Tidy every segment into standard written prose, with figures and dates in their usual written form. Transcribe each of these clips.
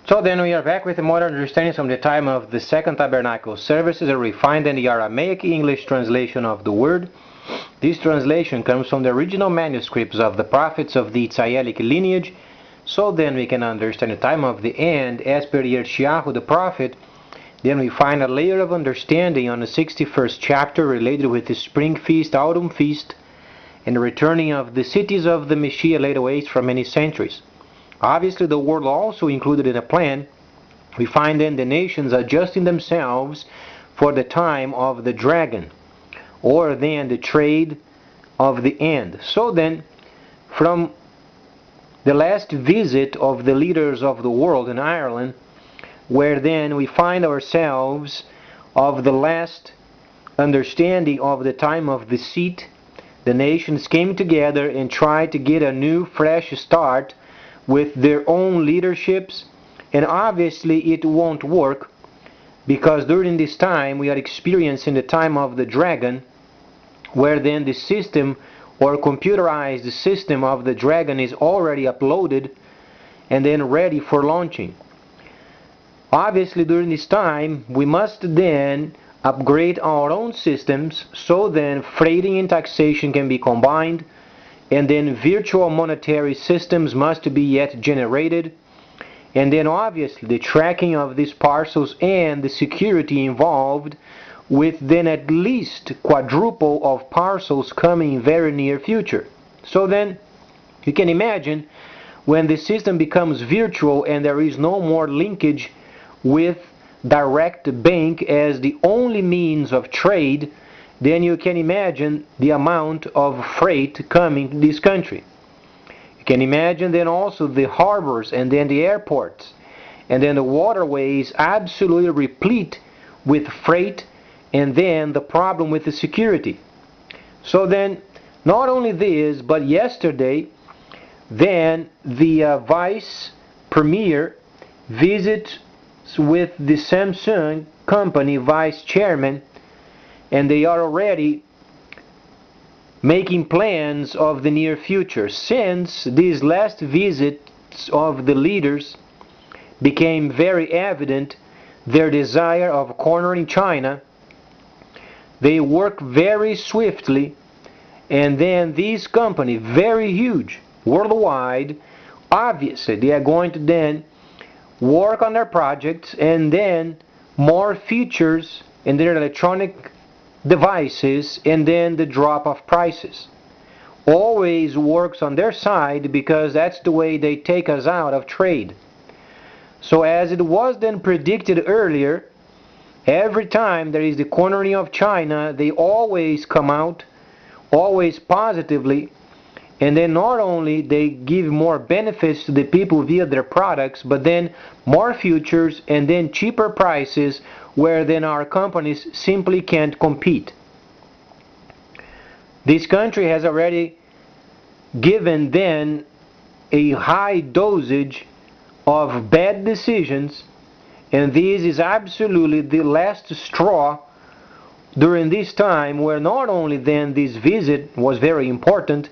So then we are back with the modern understandings from the time of the Second Tabernacle services, a refined and the Aramaic English translation of the word. This translation comes from the original manuscripts of the prophets of the Tzayelic lineage. So then we can understand the time of the end as per Yirmiyahu the prophet. Then we find a layer of understanding on the 61st chapter related with the spring feast, autumn feast, and the returning of the cities of the Messiah laid waste for many centuries. Obviously, the world also included in a plan. We find then the nations adjusting themselves for the time of the dragon, or then the trade of the end. So then, from the last visit of the leaders of the world in Ireland, where then we find ourselves of the last understanding of the time of the seat, the nations came together and tried to get a new, fresh start with their own leaderships, and obviously it won't work, because during this time we are experiencing the time of the dragon, where then the system or computerized system of the dragon is already uploaded and then ready for launching. Obviously during this time we must then upgrade our own systems, so then freighting and taxation can be combined, and then virtual monetary systems must be yet generated, and then obviously the tracking of these parcels and the security involved, with then at least quadruple of parcels coming in very near future. So then you can imagine when the system becomes virtual and there is no more linkage with direct bank as the only means of trade, then you can imagine the amount of freight coming to this country. You can imagine then also the harbors and then the airports and then the waterways absolutely replete with freight, and then the problem with the security. So then not only this, but yesterday then the vice premier visits with the Samsung company vice chairman, and they are already making plans of the near future. Since these last visits of the leaders became very evident their desire of cornering China, they work very swiftly, and then these companies, very huge worldwide, obviously they are going to then work on their projects, and then more features in their electronic devices, and then the drop of prices always works on their side, because that's the way they take us out of trade. So as it was then predicted earlier, every time there is the cornering of China, they always come out always positively, and then not only they give more benefits to the people via their products, but then more futures and then cheaper prices, where then our companies simply can't compete. This country has already given then a high dosage of bad decisions, and this is absolutely the last straw during this time, where not only then this visit was very important,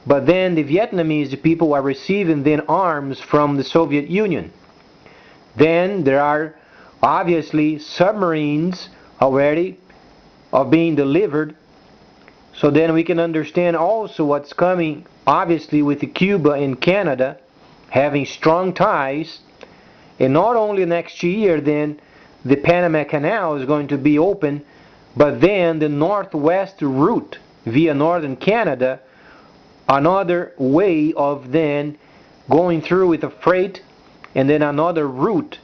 but then the Vietnamese people are receiving then arms from the Soviet Union. Then there are obviously submarines already are being delivered. So then we can understand also what's coming obviously with Cuba and Canada having strong ties. And not only next year then the Panama Canal is going to be open, but then the northwest route via northern Canada, another way of then going through with a freight, and then another route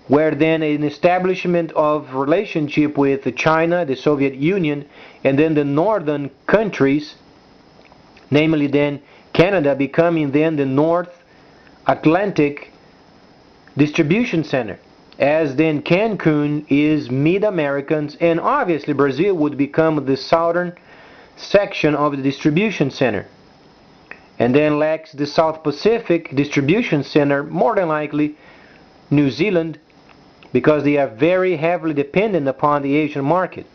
where then an establishment of relationship with China, the Soviet Union, and then the northern countries, namely then Canada, becoming then the North Atlantic distribution center, as then Cancun is Mid-Americans, and obviously Brazil would become the southern section of the distribution center. And then lacks the South Pacific distribution center, more than likely New Zealand, because they are very heavily dependent upon the Asian market.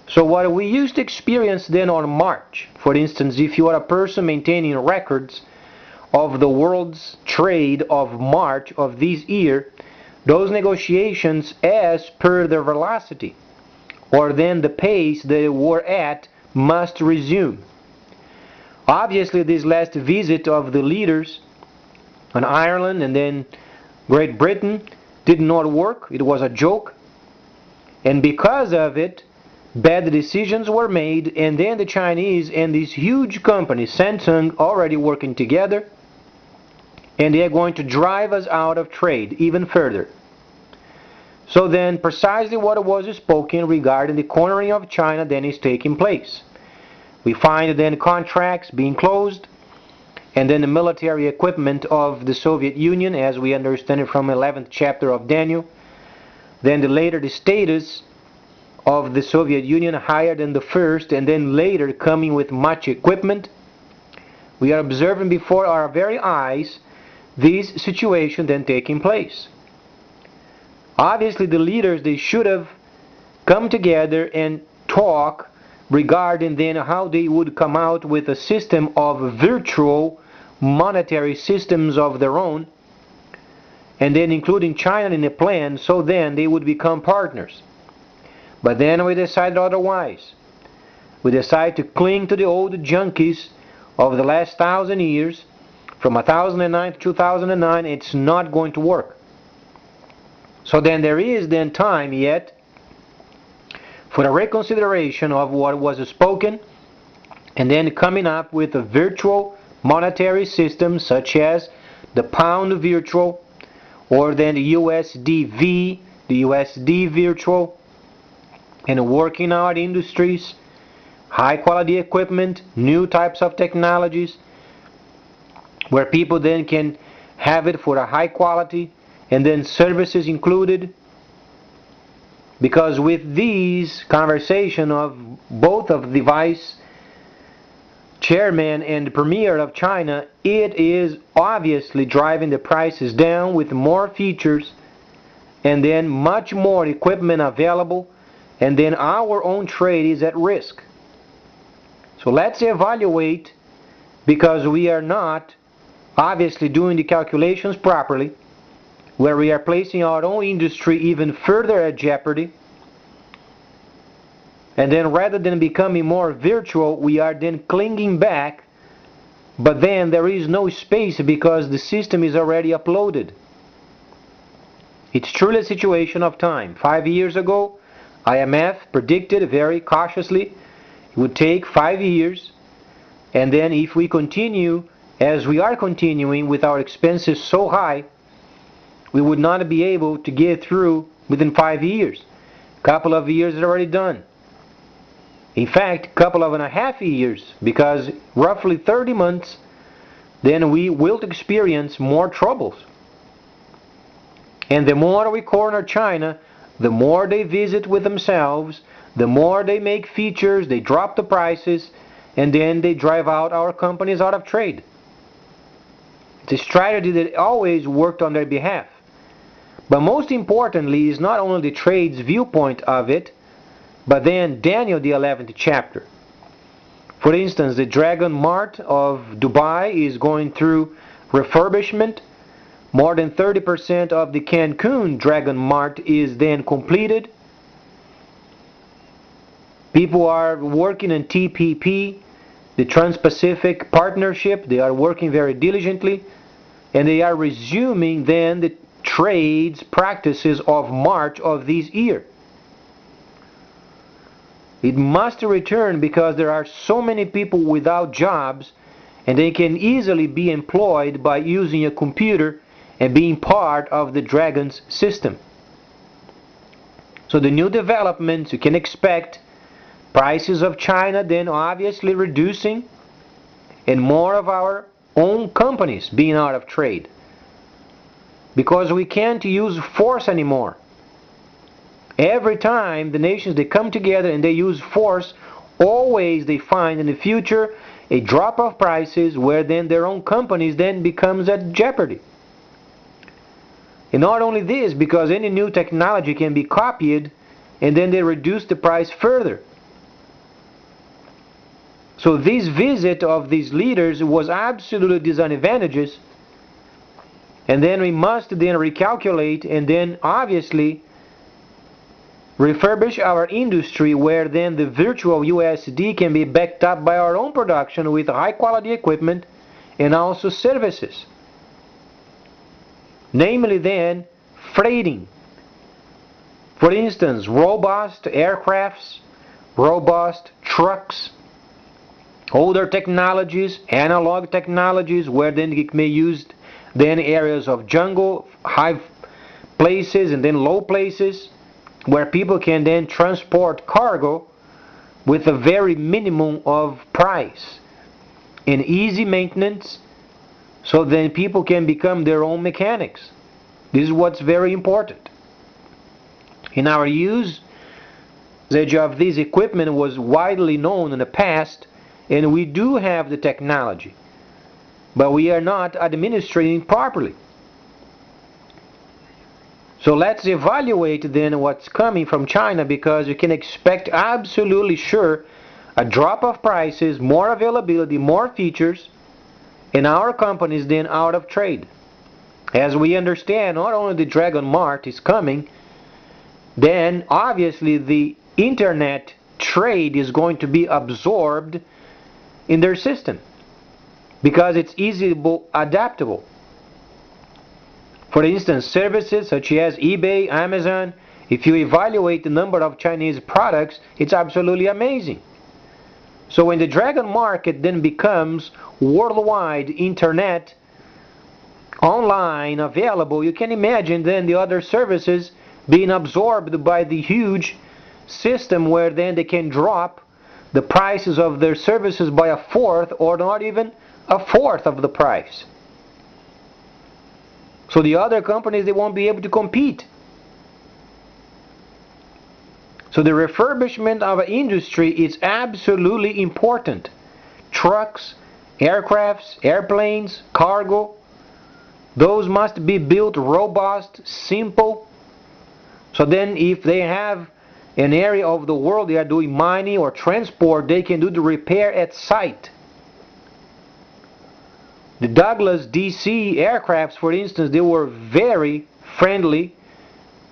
So what we used to experience then on March, for instance, if you are a person maintaining records of the world's trade of March of this year, those negotiations as per their velocity, or then the pace they were at, must resume. Obviously, this last visit of the leaders on Ireland and then Great Britain did not work. It was a joke. And because of it, bad decisions were made, and then the Chinese and these huge companies, Samsung, already working together, and they are going to drive us out of trade even further. So then precisely what was spoken regarding the cornering of China then is taking place. We find then contracts being closed, and then the military equipment of the Soviet Union, as we understand it from 11th chapter of Daniel, then the status of the Soviet Union higher than the first, and then later coming with much equipment. We are observing before our very eyes this situation then taking place. Obviously the leaders, they should have come together and talk regarding then how they would come out with a system of virtual monetary systems of their own, and then including China in the plan, so then they would become partners. But then we decided otherwise. We decided to cling to the old junkies of the last 1,000 years. From 1009 to 2009, it's not going to work. So then there is then time yet for the reconsideration of what was spoken, and then coming up with a virtual monetary system such as the pound virtual, or then the USDV, the USD virtual, and working out industries, high quality equipment, new types of technologies, where people then can have it for a high quality, and then services included. Because with these conversation of both of the vice chairman and the premier of China, it is obviously driving the prices down with more features, and then much more equipment available, and then our own trade is at risk. So let's evaluate, because we are not obviously doing the calculations properly, where we are placing our own industry even further at jeopardy, and then rather than becoming more virtual, we are then clinging back, but then there is no space because the system is already uploaded. It's truly a situation of time. 5 years ago, IMF predicted very cautiously it would take 5 years, and then if we continue as we are continuing with our expenses so high, we would not be able to get through within 5 years. A couple of years is already done. In fact, a couple of and a half years, because roughly 30 months, then we will experience more troubles. And the more we corner China, the more they visit with themselves, the more they make features, they drop the prices, and then they drive out our companies out of trade. It's a strategy that always worked on their behalf. But most importantly is not only the trade's viewpoint of it, but then Daniel, the 11th chapter. For instance, the Dragon Mart of Dubai is going through refurbishment. More than 30% of the Cancun Dragon Mart is then completed. People are working in TPP, the Trans-Pacific Partnership. They are working very diligently, and they are resuming then the trades practices of March of this year. It must return because there are so many people without jobs, and they can easily be employed by using a computer and being part of the Dragon's system. So the new developments, you can expect prices of China then obviously reducing, and more of our own companies being out of trade, because we can't use force anymore. Every time the nations, they come together and they use force, always they find in the future a drop of prices where then their own companies then becomes at jeopardy. And not only this, because any new technology can be copied and then they reduce the price further. So this visit of these leaders was absolutely disadvantageous, and then we must then recalculate and then obviously refurbish our industry, where then the virtual USD can be backed up by our own production with high quality equipment and also services. Namely then, freighting. For instance, robust aircrafts, robust trucks, older technologies, analog technologies, where then it may be used then areas of jungle, high places and then low places, where people can then transport cargo with a very minimum of price and easy maintenance, so then people can become their own mechanics. This is what's very important. In our usage of this equipment was widely known in the past, and we do have the technology, but we are not administrating properly. So let's evaluate then what's coming from China, because you can expect absolutely sure a drop of prices, more availability, more features, and our companies then out of trade. As we understand, not only the Dragon Mart is coming, then obviously the internet trade is going to be absorbed in their system, because it's easily adaptable. For instance, services such as eBay, Amazon, if you evaluate the number of Chinese products, it's absolutely amazing. So when the Dragon market then becomes worldwide internet, online, available, you can imagine then the other services being absorbed by the huge system, where then they can drop the prices of their services by a fourth or not even a fourth of the price. So the other companies, they won't be able to compete. So the refurbishment of an industry is absolutely important. Trucks, aircrafts, airplanes, cargo, those must be built robust, simple. So then if they have an area of the world they are doing mining or transport, they can do the repair at site. The Douglas DC aircrafts, for instance, they were very friendly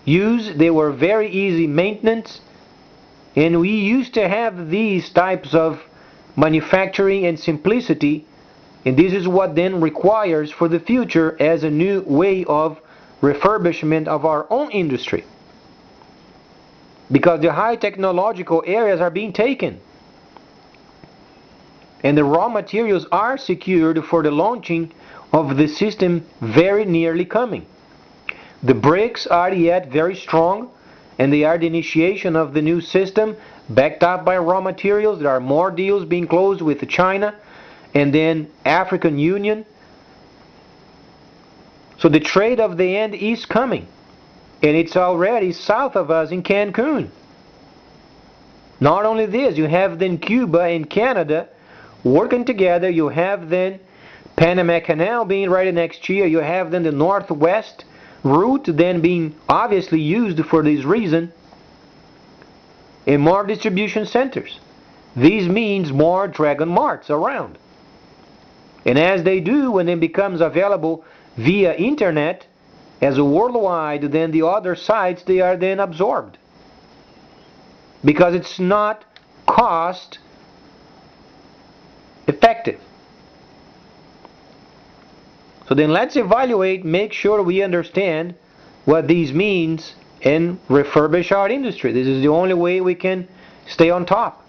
use, they were very easy maintenance, and we used to have these types of manufacturing and simplicity, and this is what then requires for the future as a new way of refurbishment of our own industry, because the high technological areas are being taken, and the raw materials are secured for the launching of the system very nearly coming. The bricks are yet very strong, and they are the initiation of the new system backed up by raw materials. There are more deals being closed with China and then African Union. So the trade of the end is coming, and it's already south of us in Cancun. Not only this, you have then Cuba and Canada working together. You have then Panama Canal being ready next year. You have then the northwest route then being obviously used for this reason, and more distribution centers. This means more Dragon Marts around. And as they do, when it becomes available via internet as a worldwide, then the other sites, they are then absorbed, because it's not cost effective. So then let's evaluate, make sure we understand what these means, and refurbish our industry. This is the only way we can stay on top.